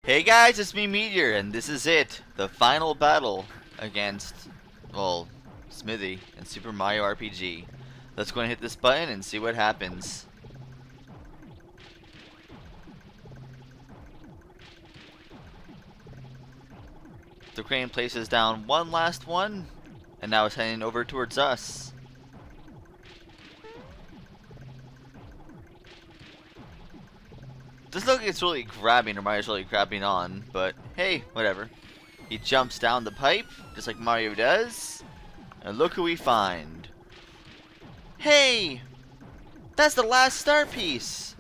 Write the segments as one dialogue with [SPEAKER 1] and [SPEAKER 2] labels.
[SPEAKER 1] Hey guys, it's me Meteor, and this is it. The final battle against, well, Smithy and Super Mario RPG. Let's go and hit this button and see what happens. The crane places down one last one, and now it's heading over towards us. This looks like it's really grabbing, or Mario's really grabbing on, but hey, whatever. He jumps down the pipe, just like Mario does, and look who we find. Hey! That's the last star piece!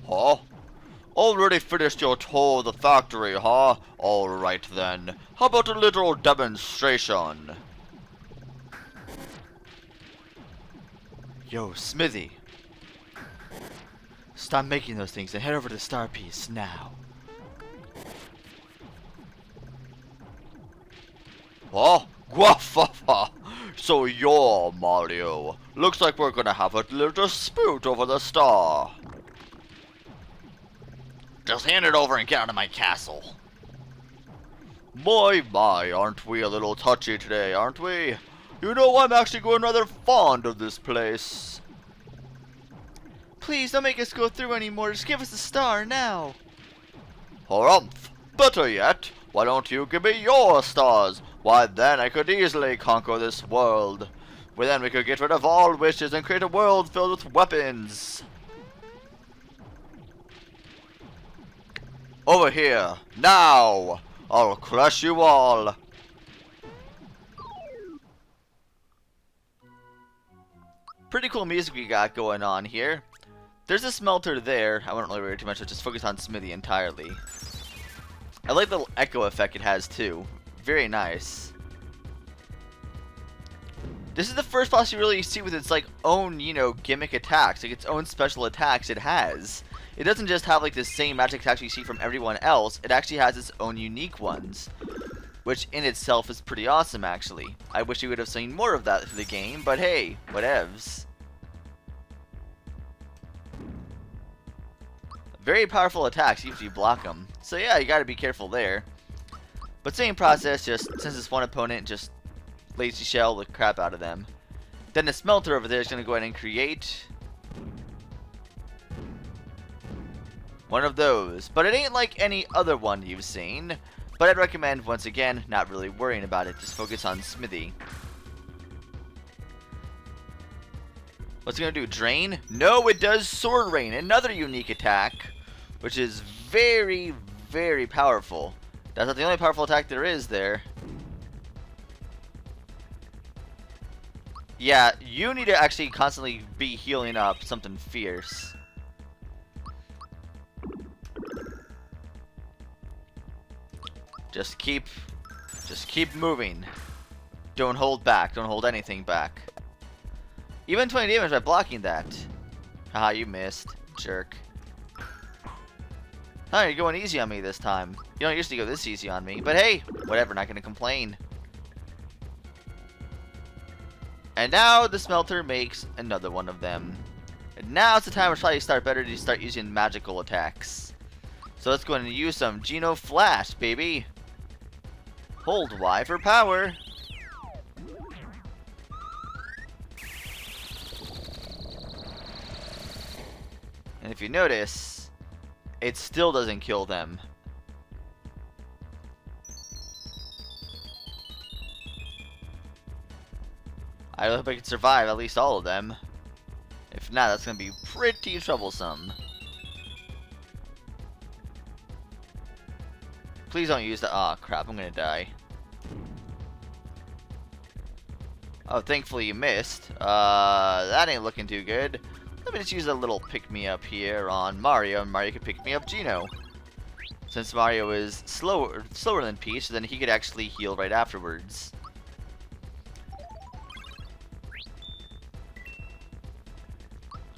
[SPEAKER 1] Huh? Already finished your tour of the factory, huh? Alright then. How about a little demonstration? Yo, Smithy. Stop making those things and head over to the star piece now. Huh? Guafafa! So you're Mario. Looks like we're gonna have a little dispute over the star. Just hand it over and get out of my castle. My, aren't we a little touchy today, aren't we? You know, I'm actually going rather fond of this place. Please don't make us go through anymore. Just give us the star now. Harumph! Better yet, why don't you give me your stars? Why, then I could easily conquer this world. Well, then we could get rid of all wishes and create a world filled with weapons. Over here, now! I'll crush you all. Pretty cool music we got going on here. There's a smelter there. I won't really worry too much. I'll just focus on Smithy entirely. I like the little echo effect it has too. Very nice. This is the first boss you really see with its like own, you know, gimmick attacks, like its own special attacks it has. It doesn't just have like the same magic attacks you see from everyone else. It actually has its own unique ones, which in itself is pretty awesome actually. I wish we would have seen more of that for the game, but hey, whatevs. Very powerful attacks if you block them. So yeah, you gotta be careful there. But same process, just since this one opponent just lazy shell the crap out of them. Then the smelter over there is gonna go ahead and create one of those. But it ain't like any other one you've seen. But I'd recommend, once again, not really worrying about it. Just focus on Smithy. What's it gonna do? Drain? No, it does Sword Rain, another unique attack, which is very, very powerful. That's not the only powerful attack there is there. Yeah, you need to actually constantly be healing up something fierce. Just keep moving. Don't hold back. Don't hold anything back. Even 20 damage by blocking that. Haha, you missed. Jerk. Oh, you're going easy on me this time. You don't usually go this easy on me. But hey, whatever, not gonna complain. And now the smelter makes another one of them. And now it's the time to probably start using magical attacks. So let's go ahead and use some Geno Flash, baby. Hold Y for power. And if you notice, it still doesn't kill them. I hope I can survive at least all of them. If not, that's going to be pretty troublesome. Please don't use the... Aw, oh, crap, I'm going to die. Oh, thankfully you missed. That ain't looking too good. Let me just use a little pick-me-up here on Mario, and Mario can pick me up Geno. Since Mario is slower than Peach, then he could actually heal right afterwards.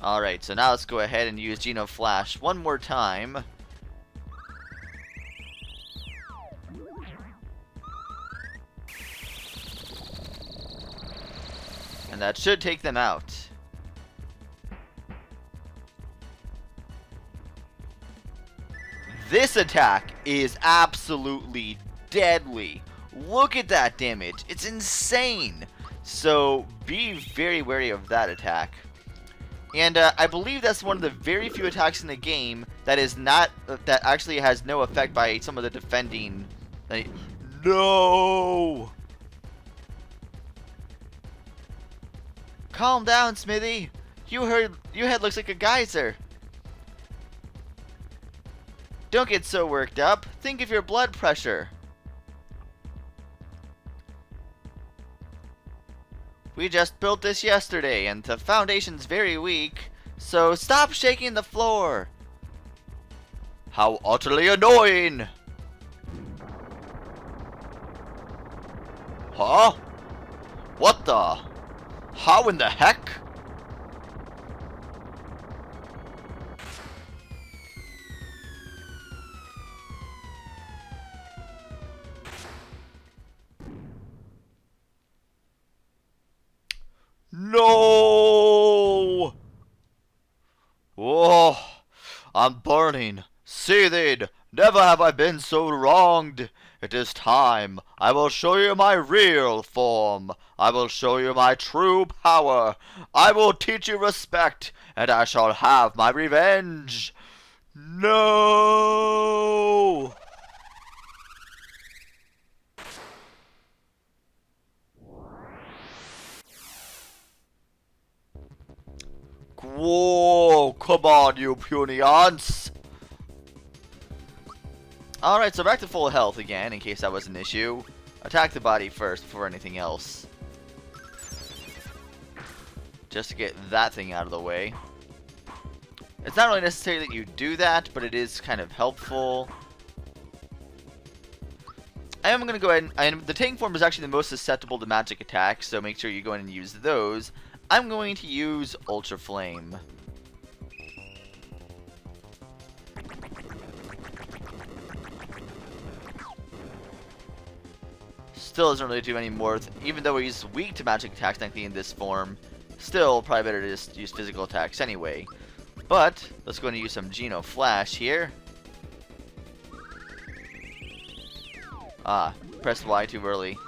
[SPEAKER 1] Alright, so now let's go ahead and use Geno Flash one more time. And that should take them out. This attack is absolutely deadly. Look at that damage. It's insane. So be very wary of that attack. And I believe that's one of the very few attacks in the game that is not that actually has no effect by some of the defending. No. Calm down, Smithy. Your head looks like a geyser. Don't get so worked up. Think of your blood pressure. We just built this yesterday, and the foundation's very weak, so stop shaking the floor. How utterly annoying! Huh? What the? How in the heck? No! Oh, I'm burning, seething. Never have I been so wronged. It is time. I will show you my real form. I will show you my true power. I will teach you respect, and I shall have my revenge. No! Whoa, come on, you puny ants! Alright, so back to full health again, in case that was an issue. Attack the body first before anything else. Just to get that thing out of the way. It's not really necessary that you do that, but it is kind of helpful. I am going to go ahead and the tank form is actually the most susceptible to magic attacks, so make sure you go in and use those. I'm going to use Ultra Flame. Still doesn't really do any more, even though he's weak to magic attacks technically in this form. Still, probably better to just use physical attacks anyway. But, let's go and use some Geno Flash here. Ah, pressed Y too early.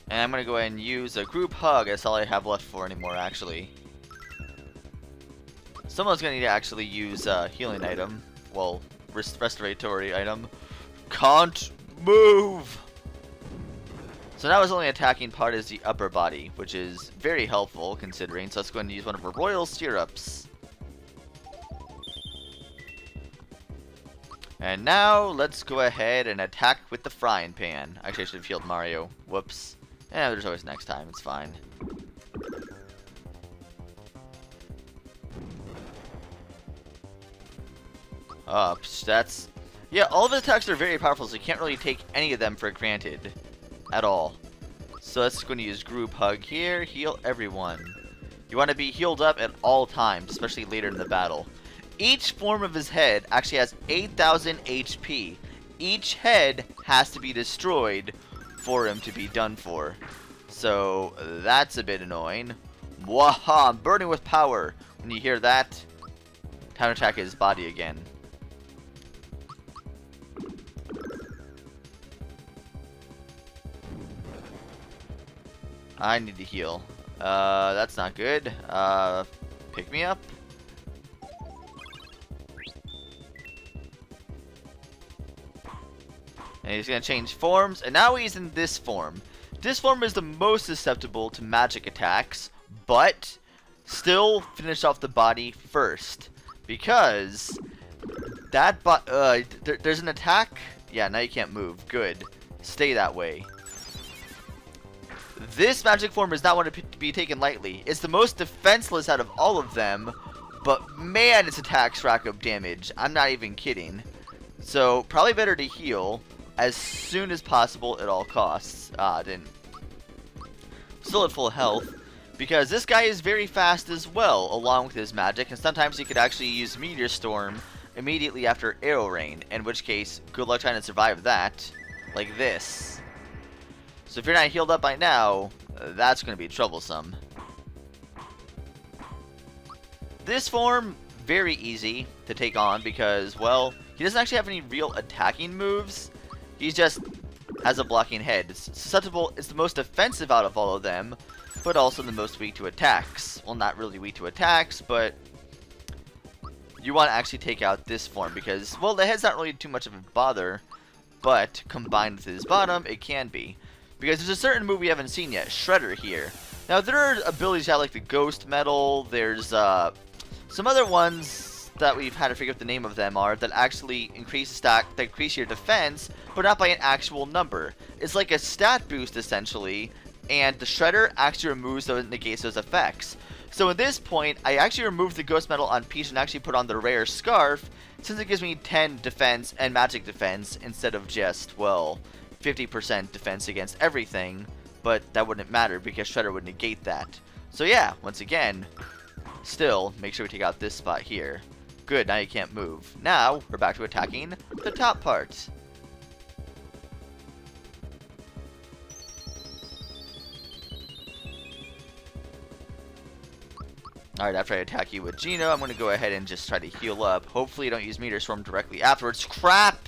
[SPEAKER 1] And I'm going to go ahead and use a group hug. That's all I have left for anymore, actually. Someone's going to need to actually use a healing item. Well, respiratory item. Can't move! So now his only attacking part is the upper body, which is very helpful considering. So let's go ahead and use one of our royal stirrups. And now let's go ahead and attack with the frying pan. Actually, I should have healed Mario. Whoops. Yeah, there's always next time. It's fine. That's... Yeah, all of his attacks are very powerful, so you can't really take any of them for granted. At all. So let's go and use group hug here. Heal everyone. You want to be healed up at all times, especially later in the battle. Each form of his head actually has 8,000 HP. Each head has to be destroyed for him to be done for. So that's a bit annoying. Waha! I'm burning with power. When you hear that, time to attack his body again. I need to heal. That's not good. Pick me up. And he's gonna change forms, and now he's in this form. This form is the most susceptible to magic attacks, but still finish off the body first. Because that there's an attack. Yeah, now you can't move. Good. Stay that way. This magic form is not one to be taken lightly. It's the most defenseless out of all of them, but man, its attacks rack up damage. I'm not even kidding. So, probably better to heal as soon as possible at all costs. Didn't. Still at full health, because this guy is very fast as well, along with his magic, and sometimes he could actually use Meteor Storm immediately after Arrow Rain, in which case, good luck trying to survive that, like this. So if you're not healed up by now, that's going to be troublesome. This form, very easy to take on because, well, he doesn't actually have any real attacking moves. He just has a blocking head. It's susceptible, it's the most defensive out of all of them, but also the most weak to attacks. Well, not really weak to attacks, but you want to actually take out this form because, well, the head's not really too much of a bother, but combined with his bottom, it can be. Because there's a certain move we haven't seen yet, Shredder here. Now, there are abilities that like the Ghost Metal, there's some other ones that we've had to figure out the name of them are that actually increase stack, that increase your defense, but not by an actual number. It's like a stat boost essentially, and the Shredder actually removes those, negates those effects. So at this point, I actually removed the Ghost Metal on Peach and actually put on the rare Scarf, since it gives me 10 defense and magic defense instead of just, well, 50% defense against everything, but that wouldn't matter because Shredder would negate that. So yeah, once again, still, make sure we take out this spot here. Good, now you can't move. Now, we're back to attacking the top part. Alright, after I attack you with Geno, I'm going to go ahead and just try to heal up. Hopefully you don't use Meteor Swarm directly afterwards. Crap!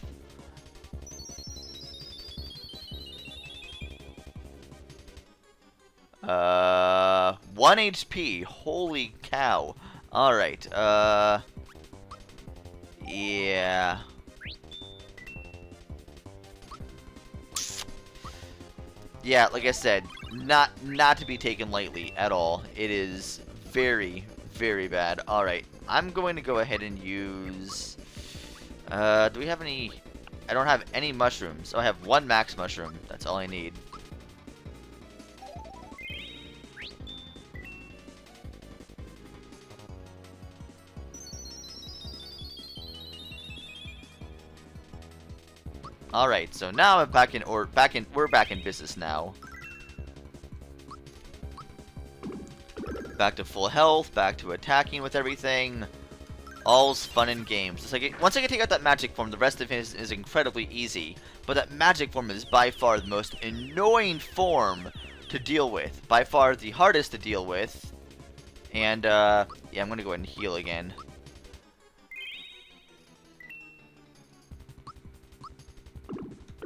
[SPEAKER 1] 1 HP. Holy cow. Alright, yeah. Yeah, like I said, not to be taken lightly at all. It is very, very bad. Alright, I'm going to go ahead and use... do we have any... I don't have any mushrooms. Oh, I have 1 max mushroom. That's all I need. Alright, so now I'm we're back in business now. Back to full health, back to attacking with everything. All's fun and games. It's like once I can take out that magic form, the rest of it is incredibly easy. But that magic form is by far the most annoying form to deal with. By far the hardest to deal with. And yeah, I'm gonna go ahead and heal again.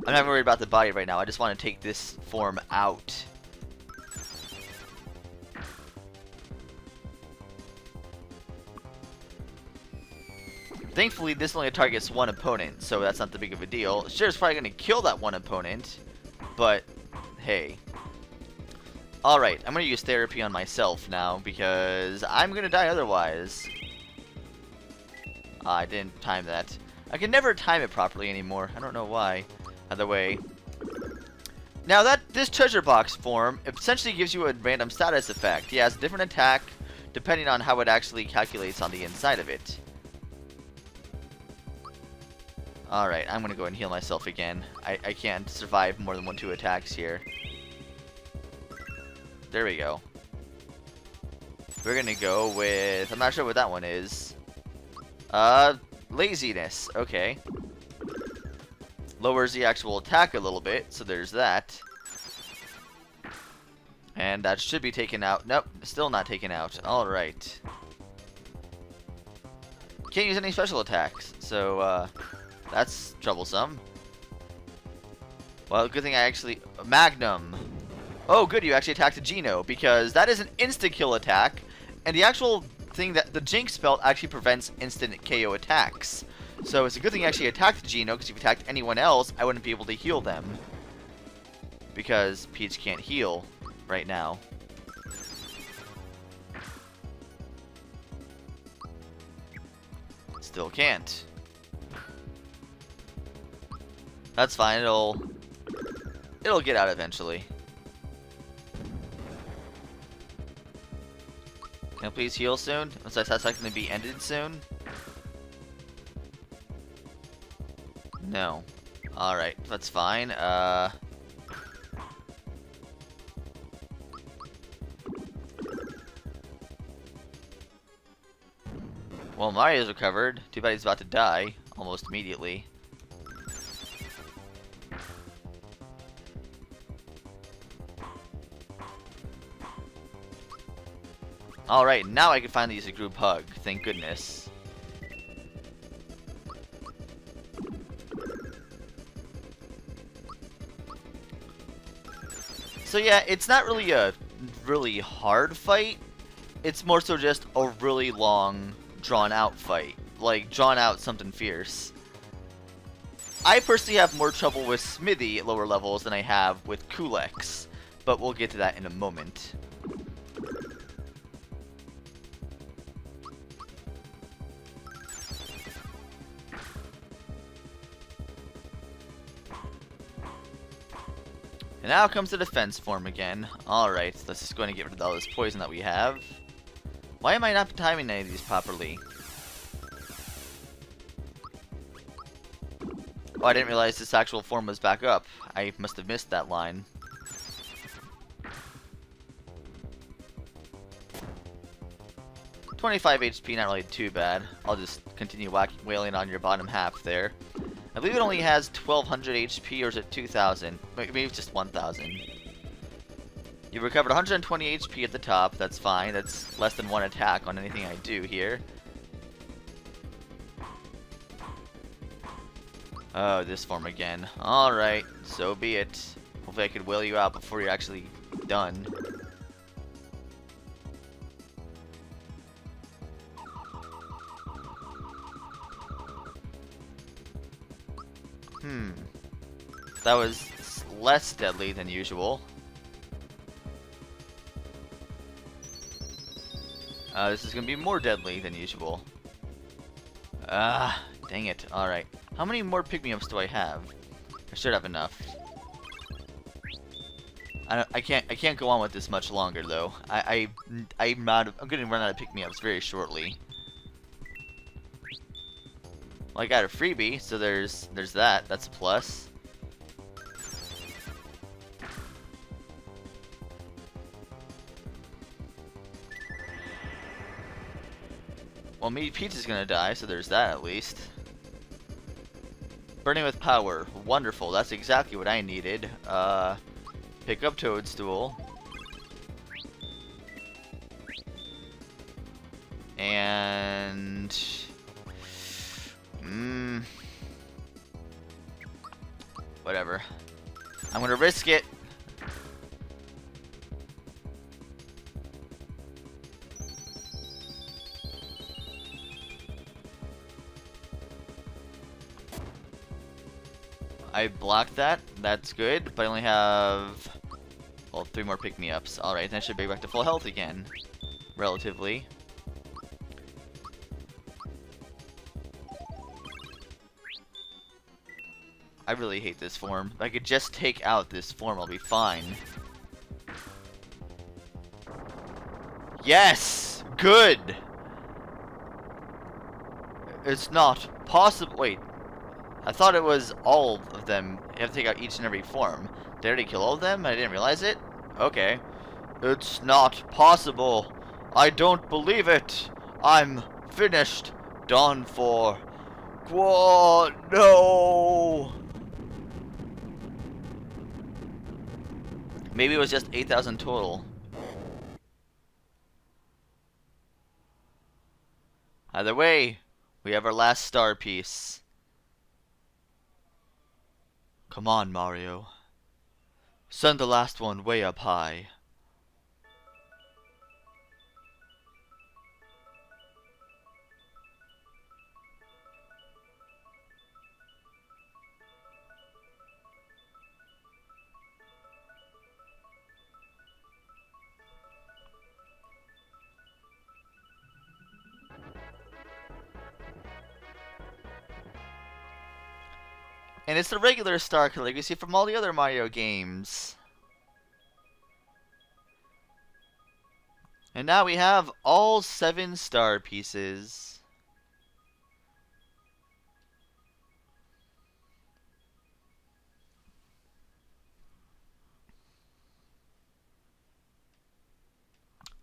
[SPEAKER 1] I'm not worried about the body right now. I just want to take this form out. Thankfully, this only targets 1 opponent, so that's not the big of a deal. Sure, it's probably going to kill that 1 opponent, but hey. Alright, I'm going to use therapy on myself now, because I'm going to die otherwise. I didn't time that. I can never time it properly anymore. I don't know why. Either way. Now this treasure box form essentially gives you a random status effect. He has a different attack depending on how it actually calculates on the inside of it. Alright, I'm gonna go and heal myself again. I can't survive more than 2 attacks here. There we go. We're gonna go with... I'm not sure what that one is. Laziness. Okay. Lowers the actual attack a little bit, so there's that. And that should be taken out. Nope, still not taken out. Alright. Can't use any special attacks, so that's troublesome. Well, good thing I actually... Magnum. Oh, good, you actually attacked a Geno, because that is an insta-kill attack, and the actual thing that... The Jinx belt actually prevents instant KO attacks. So it's a good thing you actually attacked Geno, because if you attacked anyone else, I wouldn't be able to heal them. Because Peach can't heal right now. Still can't. That's fine, it'll get out eventually. Can I please heal soon? Unless that's not going to be ended soon? No. Alright, that's fine. Well, Mario's recovered. Too bad he's about to die almost immediately. Alright, now I can finally use a group hug. Thank goodness. So yeah, it's not really a really hard fight. It's more so just a really long, drawn-out fight. Like, drawn out something fierce. I personally have more trouble with Smithy at lower levels than I have with Kulex, but we'll get to that in a moment. And now comes the defense form again. Alright, let's just go and get rid of all this poison that we have. Why am I not timing any of these properly? Oh, I didn't realize this actual form was back up. I must have missed that line. $25 HP, not really too bad. I'll just continue wailing on your bottom half there. I believe it only has 1200 HP, or is it 2000? Maybe it's just 1000. You recovered 120 HP at the top, that's fine. That's less than one attack on anything I do here. Oh, this form again. Alright, so be it. Hopefully I could whale you out before you're actually done. That was less deadly than usual. This is gonna be more deadly than usual. Ah, dang it. Alright. How many more pick-me-ups do I have? I should have enough. I can't go on with this much longer though. I'm gonna run out of pick-me-ups very shortly. Well, I got a freebie, so there's that. That's a plus. Well, Peach is gonna die, so there's that at least. Burning with power. Wonderful. That's exactly what I needed. Pick up Toadstool. And... whatever. I'm gonna risk it. I blocked that. That's good, but I only have, well, 3 more pick-me-ups. Alright, then I should be back to full health again. Relatively. I really hate this form. If I could just take out this form, I'll be fine. Yes! Good! It's not possible. Wait. I thought it was all of them. You have to take out each and every form. Did I already kill all of them? I didn't realize it? Okay. It's not possible. I don't believe it. I'm finished. Done for. Whoa, no! Maybe it was just 8,000 total. Either way, we have our last star piece. Come on, Mario. Send the last one way up high. And it's the regular star color you see from all the other Mario games. And now we have all 7 star pieces.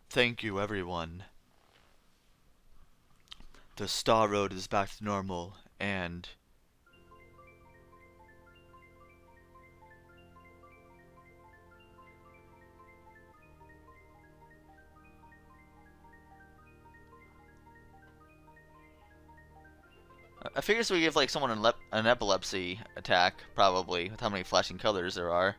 [SPEAKER 1] Thank you, everyone. The Star Road is back to normal, and... I figure so we give like someone an epilepsy attack, probably, with how many flashing colors there are.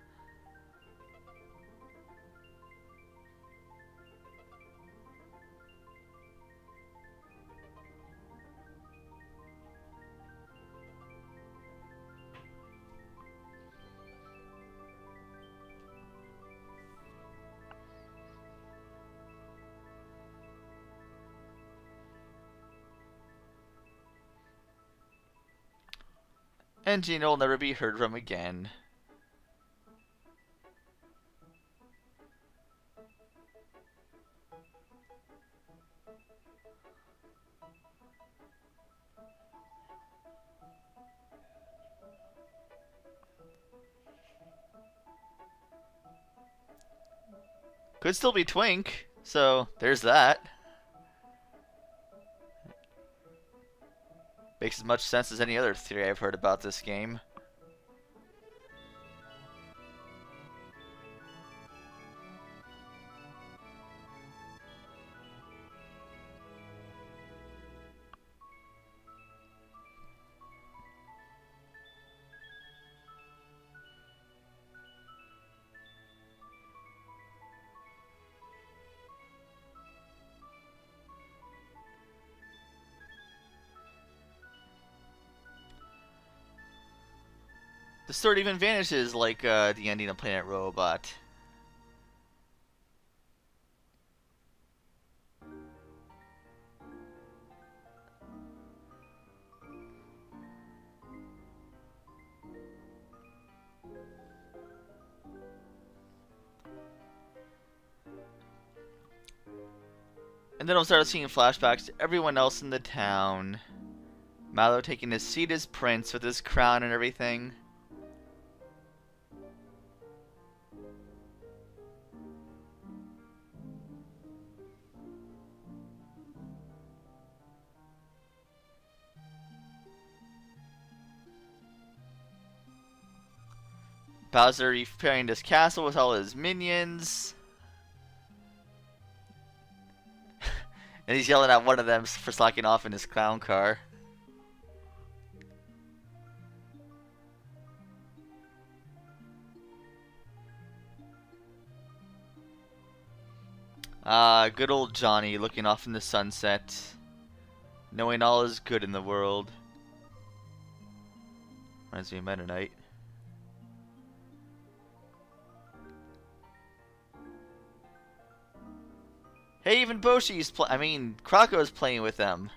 [SPEAKER 1] And Gina will never be heard from again. Could still be Twink, so there's that. Makes as much sense as any other theory I've heard about this game. The sword even vanishes like the ending of Planet Robot. And then I'll start seeing flashbacks to everyone else in the town. Mallow taking his seat as prince with his crown and everything. Bowser repairing his castle with all his minions. And he's yelling at one of them for slacking off in his clown car. Good old Johnny looking off in the sunset, knowing all is good in the world. Reminds me of Meta Knight. Hey, even Boshi's Krako's playing with them.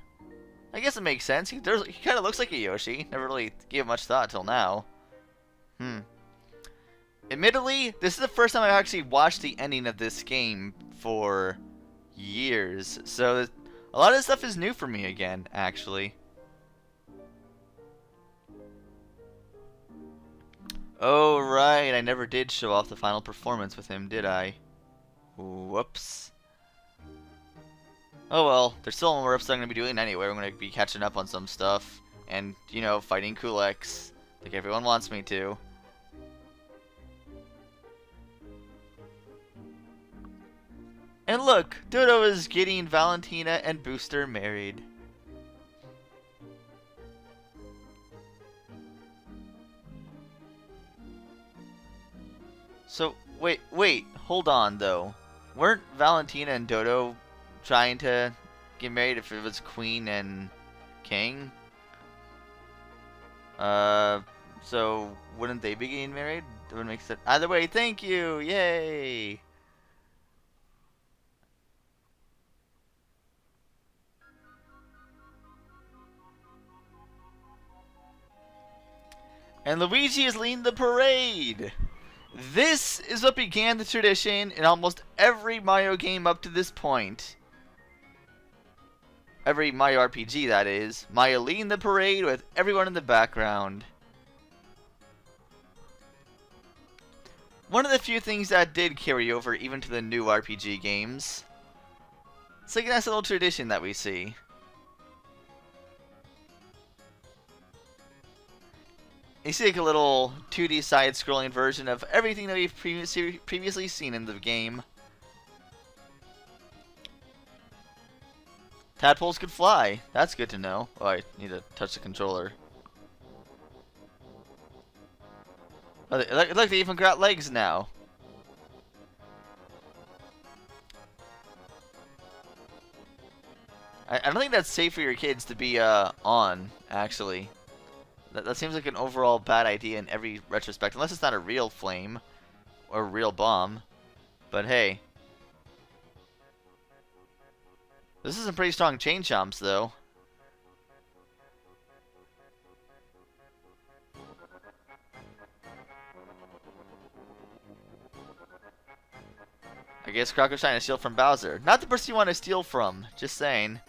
[SPEAKER 1] I guess it makes sense. He kind of looks like a Yoshi. Never really gave much thought till now. Admittedly, this is the first time I've actually watched the ending of this game for years. So a lot of this stuff is new for me again, actually. Oh, right. I never did show off the final performance with him, did I? Whoops. Oh well, there's still more episodes I'm going to be doing anyway. I'm going to be catching up on some stuff. And, you know, fighting Kuleks. Like everyone wants me to. And look, Dodo is getting Valentina and Booster married. So, wait, hold on though. Weren't Valentina and Dodo trying to get married if it was Queen and King? So wouldn't they be getting married? It would make sense. Either way, thank you! Yay! And Luigi is leading the parade! This is what began the tradition in almost every Mario game up to this point. Every Mario RPG, that is. Mario leading the parade with everyone in the background. One of the few things that did carry over even to the new RPG games. It's like a nice little tradition that we see. You see like a little 2D side-scrolling version of everything that we've previously seen in the game. Tadpoles could fly. That's good to know. Oh, I need to touch the controller. Oh, look, they even got legs now. I don't think that's safe for your kids to be on, actually. That seems like an overall bad idea in every retrospect, unless it's not a real flame or a real bomb. But hey. This is some pretty strong chain chomps, though. I guess Crocco's trying to steal from Bowser. Not the person you want to steal from, just saying.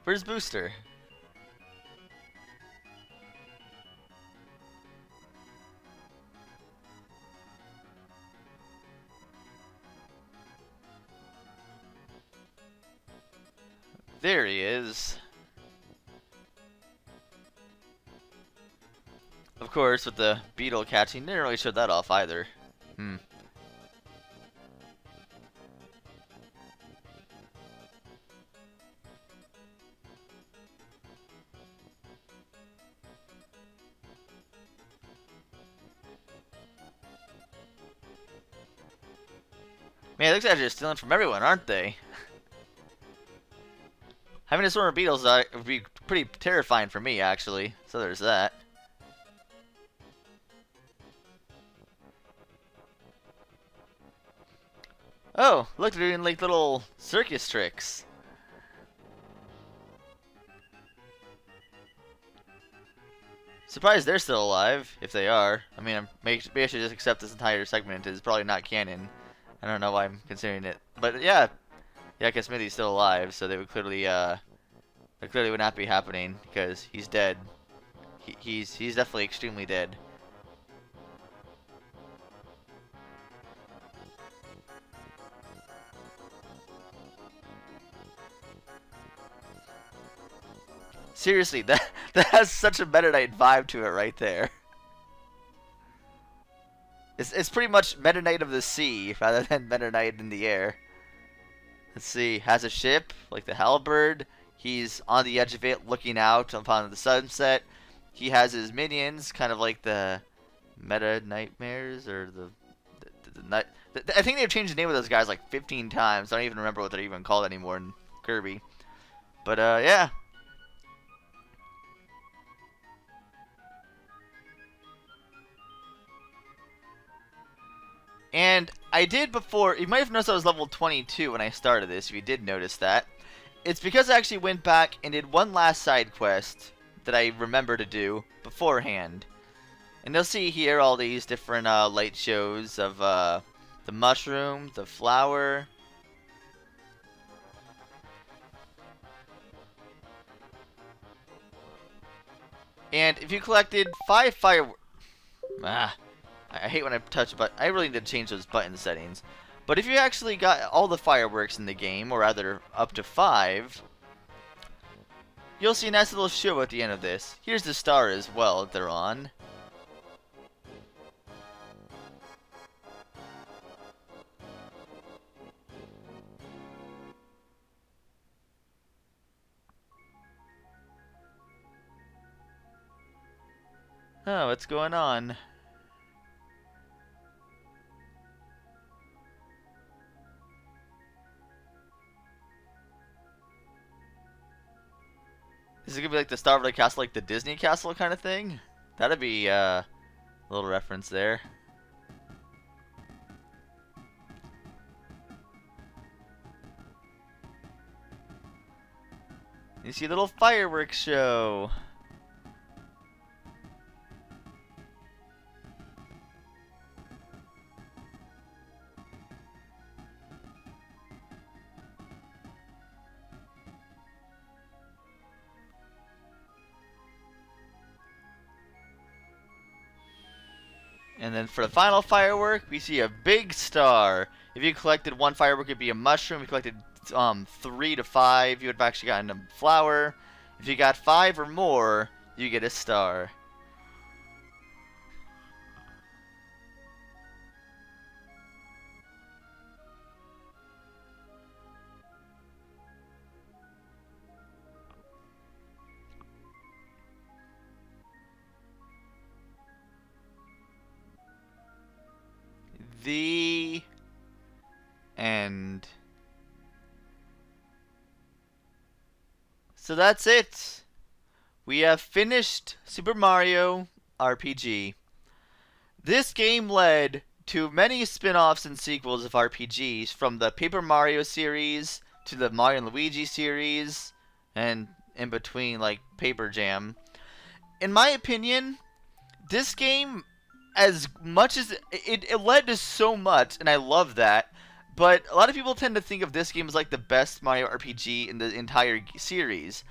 [SPEAKER 1] Where's Booster? There he is. Of course, with the beetle catching, didn't really show that off either. Hmm. Man, these guys are stealing from everyone, aren't they? Having a swarm of beetles would be pretty terrifying for me, actually. So there's that. Oh, look, they're doing like little circus tricks. Surprised they're still alive, if they are. I mean, maybe I should just accept this entire segment is probably not canon. I don't know why I'm considering it, but yeah, I guess Smithy's still alive, so they would clearly, that clearly would not be happening because he's dead. He's definitely extremely dead. Seriously, that has such a Meta Knight vibe to it right there. It's pretty much Meta Knight of the sea rather than Meta Knight in the air. Let's see, has a ship like the Halberd. He's on the edge of it, looking out upon the sunset. He has his minions, kind of like the Meta Nightmares or the night. I think they've changed the name of those guys like 15 times. I don't even remember what they're even called anymore in Kirby. But yeah. And I did before, you might have noticed I was level 22 when I started this, if you did notice that. It's because I actually went back and did one last side quest that I remember to do beforehand. And you'll see here all these different light shows of the mushroom, the flower. And if you collected 5 fireworks... I hate when I touch a button. I really need to change those button settings. But if you actually got all the fireworks in the game, or rather up to 5, you'll see a nice little show at the end of this. Here's the star as well that they're on. Oh, what's going on? Is it gonna be like the Starlight Castle, like the Disney Castle kind of thing? That'd be a little reference there. You see a little fireworks show. And then for the final firework, we see a big star. If you collected 1 firework, it'd be a mushroom. If you collected 3 to 5, you would have actually gotten a flower. If you got 5 or more, you get a star. And so that's it. We have finished Super Mario RPG. This game led to many spin-offs and sequels of RPGs, from the Paper Mario series to the Mario and Luigi series, and in between, like Paper Jam. In my opinion, this game, as much as it led to so much, and I love that, but a lot of people tend to think of this game as like the best Mario RPG in the entire series.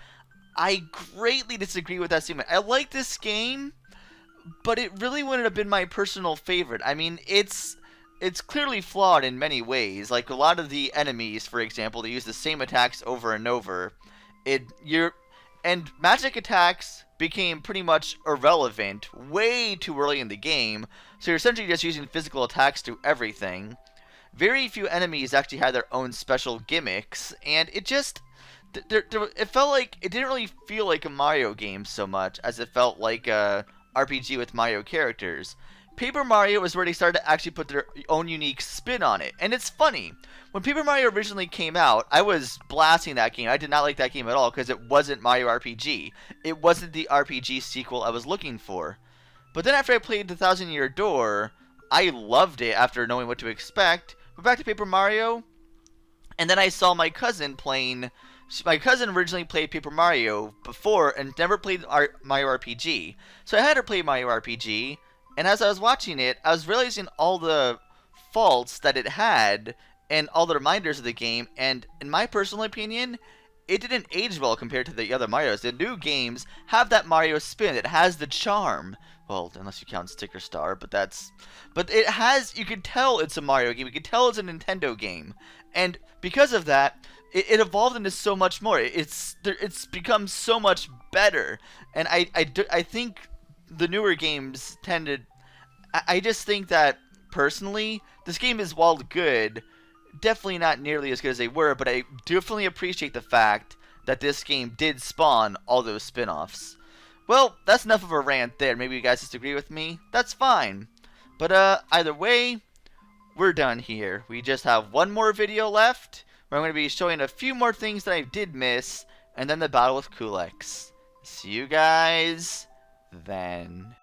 [SPEAKER 1] I greatly disagree with that statement. I like this game, but it really wouldn't have been my personal favorite. I mean, it's clearly flawed in many ways. Like a lot of the enemies, for example, they use the same attacks over and over. And magic attacks became pretty much irrelevant way too early in the game. So you're essentially just using physical attacks to everything. Very few enemies actually had their own special gimmicks, and it just it felt like it didn't really feel like a Mario game so much as it felt like a RPG with Mario characters. Paper Mario was where they started to actually put their own unique spin on it. And it's funny. When Paper Mario originally came out, I was blasting that game. I did not like that game at all because it wasn't Mario RPG. It wasn't the RPG sequel I was looking for. But then after I played The Thousand Year Door, I loved it after knowing what to expect. Went back to Paper Mario, and then I saw my cousin playing. My cousin originally played Paper Mario before and never played Mario RPG. So I had her play Mario RPG, and as I was watching it, I was realizing all the faults that it had and all the reminders of the game, and in my personal opinion, it didn't age well compared to the other Marios. The new games have that Mario spin. It has the charm. Well, unless you count Sticker Star, but it has, you can tell it's a Mario game. You can tell it's a Nintendo game. And because of that, it evolved into so much more. It's become so much better. And I think the newer games tended, I just think that, personally, this game is, while good, definitely not nearly as good as they were, but I definitely appreciate the fact that this game did spawn all those spin-offs. Well, that's enough of a rant there. Maybe you guys disagree with me. That's fine. But either way, we're done here. We just have one more video left, where I'm going to be showing a few more things that I did miss, and then the battle with Kulex. See you guys then.